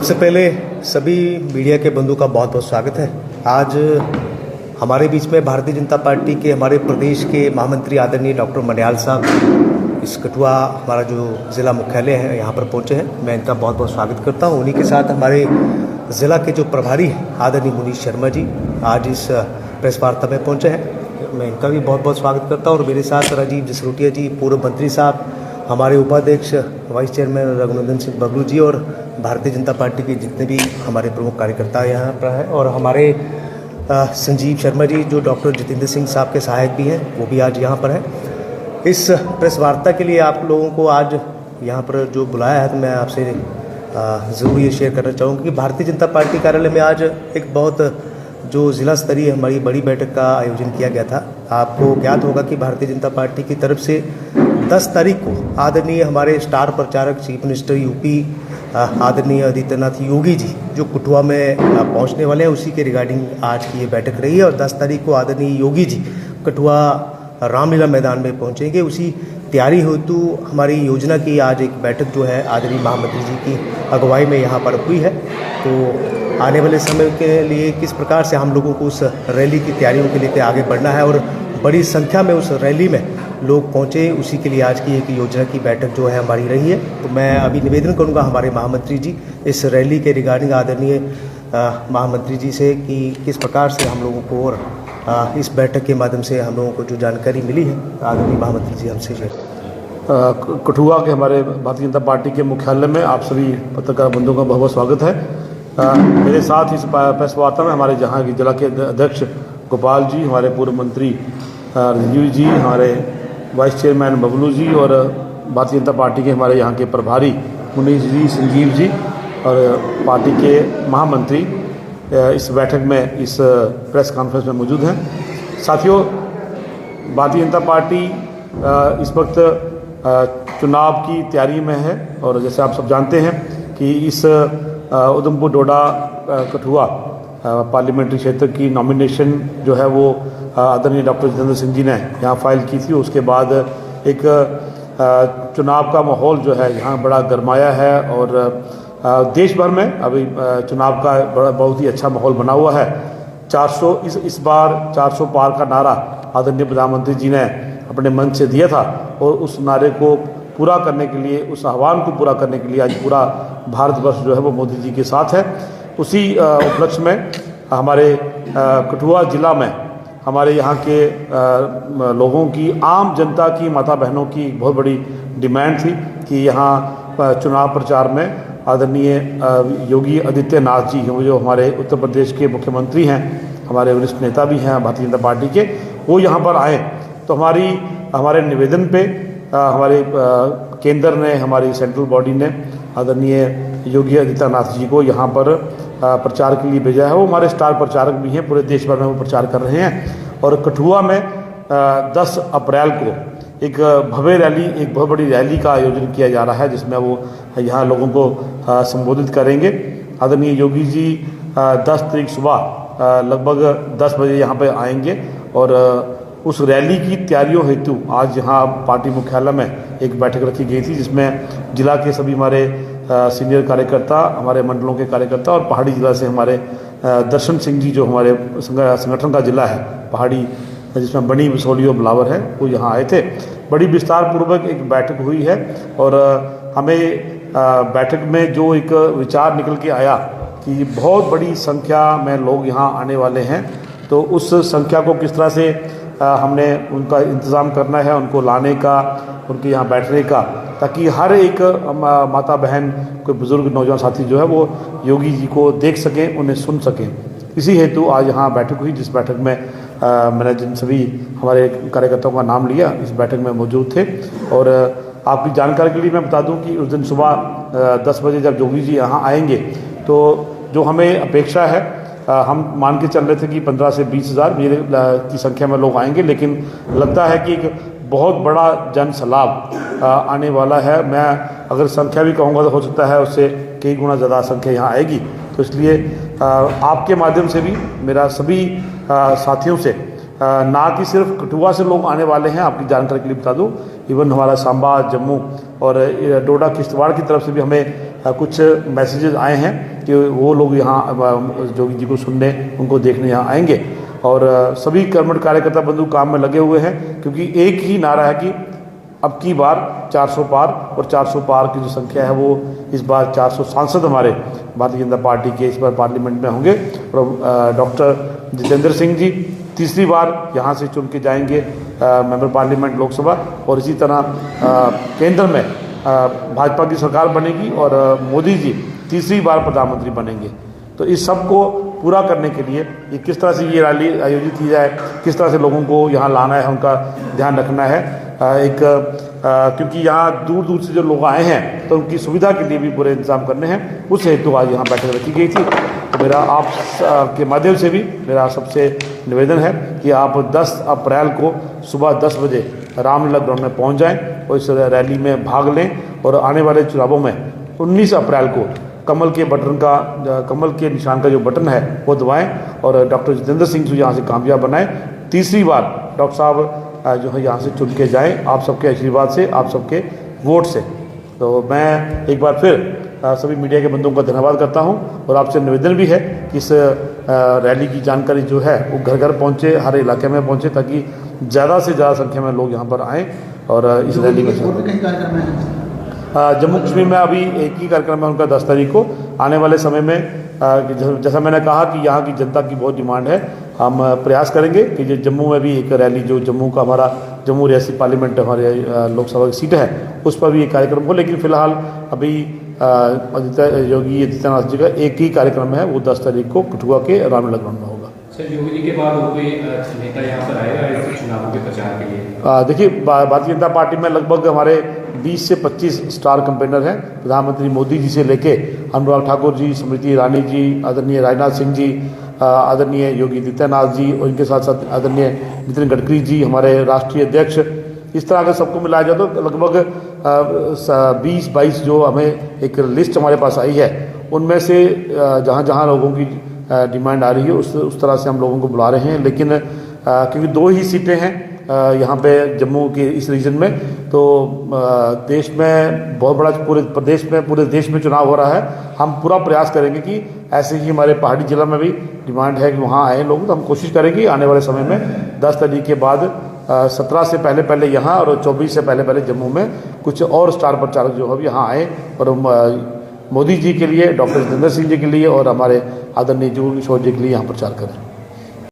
सबसे पहले सभी मीडिया के बंधु का बहुत बहुत स्वागत है। आज हमारे बीच में भारतीय जनता पार्टी के हमारे प्रदेश के महामंत्री आदरणीय डॉक्टर मन्याल साहब इस कठुआ हमारा जो ज़िला मुख्यालय है यहाँ पर पहुँचे हैं। मैं इनका बहुत बहुत स्वागत करता हूँ। उन्हीं के साथ हमारे ज़िला के जो प्रभारी हैं आदरणीय मुनीश शर्मा जी आज इस प्रेस वार्ता में पहुँचे हैं। मैं इनका भी बहुत बहुत स्वागत करता हूँ। और मेरे साथ राजीव जसरोटिया जी, पूर्व मंत्री साहब, हमारे उपाध्यक्ष वाइस चेयरमैन रघुनंदन सिंह बबलू जी और भारतीय जनता पार्टी के जितने भी हमारे प्रमुख कार्यकर्ता यहाँ पर हैं, और हमारे संजीव शर्मा जी जो डॉक्टर जितेंद्र सिंह साहब के सहायक भी हैं, वो भी आज यहाँ पर हैं। इस प्रेस वार्ता के लिए आप लोगों को आज यहाँ पर जो बुलाया है, तो मैं आपसे ज़रूर ये शेयर करना चाहूँगा कि भारतीय जनता पार्टी कार्यालय में आज एक बहुत जो ज़िला स्तरीय हमारी बड़ी बैठक का आयोजन किया गया था। आपको ज्ञात होगा कि भारतीय जनता पार्टी की तरफ से 10 तारीख को आदरणीय हमारे स्टार प्रचारक चीफ मिनिस्टर यूपी आदरणीय आदित्यनाथ योगी जी जो कठुआ में पहुंचने वाले हैं, उसी के रिगार्डिंग आज की ये बैठक रही है। और 10 तारीख को आदरणीय योगी जी कठुआ रामलीला मैदान में पहुंचेंगे। उसी तैयारी हेतु हमारी योजना की आज एक बैठक जो है आदरणीय महामंत्री जी की अगुवाई में यहाँ पर हुई है। तो आने वाले समय के लिए किस प्रकार से हम लोगों को उस रैली की तैयारियों के लिए आगे बढ़ना है और बड़ी संख्या में उस रैली में लोग पहुंचे, उसी के लिए आज की एक योजना की बैठक जो है हमारी रही है। तो मैं अभी निवेदन करूंगा हमारे महामंत्री जी इस रैली के रिगार्डिंग आदरणीय महामंत्री जी से कि किस प्रकार से हम लोगों को और इस बैठक के माध्यम से हम लोगों को जो जानकारी मिली है, आदरणीय महामंत्री जी हमसे शेयर। कठुआ के हमारे भारतीय जनता पार्टी के मुख्यालय में आप सभी पत्रकार बंधुओं का बहुत बहुत स्वागत है। मेरे साथ इस प्रेस वार्ता में हमारे जहाँ की जिला के अध्यक्ष गोपाल जी, हमारे पूर्व मंत्री राजीव जी, हमारे वाइस चेयरमैन बबलू जी और भारतीय जनता पार्टी के हमारे यहाँ के प्रभारी मुनीश जी, संजीव जी और पार्टी के महामंत्री इस बैठक में इस प्रेस कॉन्फ्रेंस में मौजूद हैं। साथियों, भारतीय जनता पार्टी इस वक्त चुनाव की तैयारी में है और जैसे आप सब जानते हैं कि इस उधमपुर डोडा कठुआ पार्लियामेंट्री क्षेत्र की नॉमिनेशन जो है वो आदरणीय डॉक्टर जितेंद्र सिंह जी ने यहाँ फाइल की थी। उसके बाद एक चुनाव का माहौल जो है यहाँ बड़ा गरमाया है और देश भर में अभी चुनाव का बहुत ही अच्छा माहौल बना हुआ है। 400 इस बार 400 पार का नारा आदरणीय प्रधानमंत्री जी ने अपने मन से दिया था और उस नारे को पूरा करने के लिए, उस आह्वान को पूरा करने के लिए आज पूरा भारतवर्ष जो है वो मोदी जी के साथ है। उसी उपलक्ष्य में हमारे कठुआ ज़िला में हमारे यहाँ के लोगों की, आम जनता की, माता बहनों की बहुत बड़ी डिमांड थी कि यहाँ चुनाव प्रचार में आदरणीय योगी आदित्यनाथ जी जो हमारे उत्तर प्रदेश के मुख्यमंत्री हैं, हमारे वरिष्ठ नेता भी हैं भारतीय जनता पार्टी के, वो यहाँ पर आए। तो हमारे निवेदन पे हमारे केंद्र ने, हमारी सेंट्रल बॉडी ने आदरणीय योगी आदित्यनाथ जी को यहाँ पर प्रचार के लिए भेजा है। वो हमारे स्टार प्रचारक भी हैं, पूरे देश भर में वो प्रचार कर रहे हैं। और कठुआ में 10 अप्रैल को एक भव्य रैली, एक बहुत बड़ी रैली का आयोजन किया जा रहा है जिसमें वो यहाँ लोगों को संबोधित करेंगे। आदरणीय योगी जी 10 तारीख सुबह लगभग 10 बजे यहाँ पे आएंगे और उस रैली की तैयारियों हेतु आज यहाँ पार्टी मुख्यालय में एक बैठक रखी गई थी जिसमें जिला के सभी हमारे सीनियर कार्यकर्ता, हमारे मंडलों के कार्यकर्ता और पहाड़ी जिला से हमारे दर्शन सिंह जी जो हमारे संगठन का जिला है पहाड़ी, जिसमें बनी, बसोली और बिलावर है, वो यहाँ आए थे। बड़ी विस्तार पूर्वक एक बैठक हुई है और हमें बैठक में जो एक विचार निकल के आया कि बहुत बड़ी संख्या में लोग यहाँ आने वाले हैं, तो उस संख्या को किस तरह से हमने उनका इंतज़ाम करना है, उनको लाने का, उनके यहाँ बैठने का, ताकि हर एक माता बहन, कोई बुज़ुर्ग नौजवान साथी जो है वो योगी जी को देख सकें, उन्हें सुन सकें। इसी हेतु आज यहाँ बैठक हुई, जिस बैठक में मैंने जिन सभी हमारे कार्यकर्ताओं का नाम लिया इस बैठक में मौजूद थे। और आपकी जानकारी के लिए मैं बता दूं कि उस दिन सुबह 10 बजे जब योगी जी यहाँ आएंगे तो जो हमें अपेक्षा है, हम मान के चल रहे थे कि 15 से 20 हज़ार की संख्या में लोग आएंगे, लेकिन लगता है कि एक बहुत बड़ा जन सैलाब आने वाला है। मैं अगर संख्या भी कहूँगा तो हो सकता है उससे कई गुना ज़्यादा संख्या यहाँ आएगी। तो इसलिए आपके माध्यम से भी मेरा सभी साथियों से ना कि सिर्फ कठुआ से लोग आने वाले हैं, आपकी जानकारी के लिए बता दूं, इवन हमारा सांबा, जम्मू और डोडा, किश्तवाड़ की तरफ से भी हमें कुछ मैसेजेस आए हैं कि वो लोग यहाँ जोगी जी को सुनने, उनको देखने यहाँ आएंगे। और सभी कर्मठ कार्यकर्ता बंधु काम में लगे हुए हैं, क्योंकि एक ही नारा है कि अब की बार 400 पार, और 400 पार की जो संख्या है वो इस बार 400 सांसद हमारे भारतीय जनता पार्टी के इस बार पार्लियामेंट में होंगे। और डॉक्टर जितेंद्र सिंह जी तीसरी बार यहाँ से चुन के जाएंगे मेंबर पार्लियामेंट लोकसभा, और इसी तरह केंद्र में भाजपा की सरकार बनेगी और मोदी जी तीसरी बार प्रधानमंत्री बनेंगे। तो इस सब को पूरा करने के लिए ये किस तरह से ये रैली आयोजित की जाए, किस तरह से लोगों को यहाँ लाना है, उनका ध्यान रखना है। क्योंकि यहाँ दूर दूर से जो लोग आए हैं तो उनकी सुविधा के लिए भी पूरे इंतजाम करने हैं, उस हेतु आज यहाँ बैठक रखी गई थी। तो मेरा आप के माध्यम से भी मेरा सबसे निवेदन है कि आप 10 अप्रैल को सुबह 10 बजे रामलीला ग्राउंड में पहुँच जाएँ और इस रैली में भाग लें, और आने वाले चुनावों में 19 अप्रैल को कमल के बटन का, कमल के निशान का जो बटन है वो दबाएं और डॉक्टर जितेंद्र सिंह को यहाँ से कामयाब बनाएं। तीसरी बार डॉक्टर साहब जो है यहाँ से चुन के जाएं, आप सबके आशीर्वाद से, आप सबके वोट से। तो मैं एक बार फिर सभी मीडिया के बंधुओं का धन्यवाद करता हूँ, और आपसे निवेदन भी है कि इस रैली की जानकारी जो है वो घर घर पहुँचे, हर इलाके में पहुँचे, ताकि ज़्यादा से ज़्यादा संख्या में लोग यहाँ पर आएँ और इस रैली में। जम्मू कश्मीर में अभी एक ही कार्यक्रम है उनका 10 तारीख को। आने वाले समय में जैसा मैंने कहा कि यहाँ की जनता की बहुत डिमांड है, हम प्रयास करेंगे कि जो जम्मू में भी एक रैली, जो जम्मू का हमारा जम्मू रियासती पार्लियामेंट हमारे लोकसभा की सीट है, उस पर भी एक कार्यक्रम हो। लेकिन फिलहाल अभी योगी आदित्यनाथ जी का एक ही कार्यक्रम है, वो 10 तारीख को कठुआ के रामलीला ग्राउंड में होगा। सर, योगी जी के बाद और कोई नेता यहाँ पर आएगा इस चुनाव के प्रचार के लिए? देखिए, भारतीय जनता पार्टी में लगभग हमारे 20 से 25 स्टार कैंपेनर हैं। प्रधानमंत्री मोदी जी से लेके अनुराग ठाकुर जी, स्मृति ईरानी जी, आदरणीय राजनाथ सिंह जी, आदरणीय योगी आदित्यनाथ जी, और इनके साथ साथ आदरणीय नितिन गडकरी जी, हमारे राष्ट्रीय अध्यक्ष, इस तरह का सबको मिलाया जाए तो लगभग 20-22 जो हमें एक लिस्ट हमारे पास आई है, उनमें से जहाँ जहाँ लोगों की डिमांड आ रही है उस तरह से हम लोगों को बुला रहे हैं। लेकिन क्योंकि 2 ही सीटें हैं यहाँ पे जम्मू के इस रीजन में, तो देश में बहुत बड़ा पूरे देश में चुनाव हो रहा है। हम पूरा प्रयास करेंगे कि ऐसे ही हमारे पहाड़ी जिला में भी डिमांड है कि वहाँ आए लोग, तो हम कोशिश करेंगे आने वाले समय में 10 तारीख के बाद 17 से पहले यहाँ और 24 से पहले जम्मू में कुछ और स्टार प्रचारक जो है यहाँ आए और मोदी जी के लिए, डॉक्टर जितेंद्र सिंह जी के लिए और हमारे आदरणीय जुगल किशोर जी के लिए यहाँ प्रचार करें।